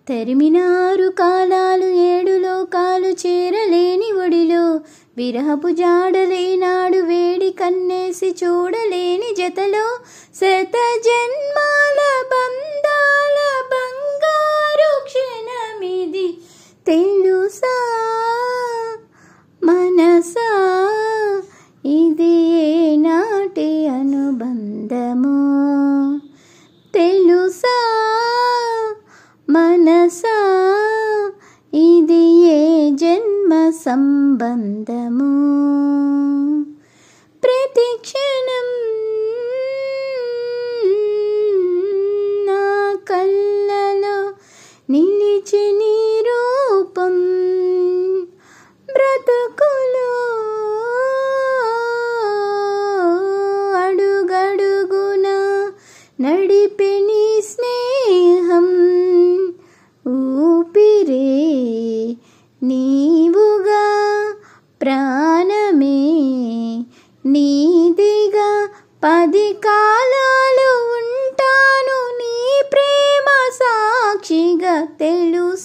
తరిమినారు కాలాలు 7 లోకాలు చేరలేని ఒడిలో, విరహపు జాడలేనాడు వేడి కన్నేసి చూడలేని జతలో, శత జన్మాల బంధాల బంగారు క్షణమిది తెలుసా మనసా, ఇది ఏనాటి అనుబంధమో తెలుసా మనసా, ఇది ఏ జన్మ సంబంధము. ప్రతి క్షణం నా కళ్ళలో నిలిచి నీ రూపం, బ్రతుకులో అడుగడుగున నడిపే నీ స్నేహం, ఊపిరే నీవుగా ప్రాణమే నీదిగా, 10 కాలాలు ఉంటాను నీ ప్రేమ సాక్షిగా తెలుసా.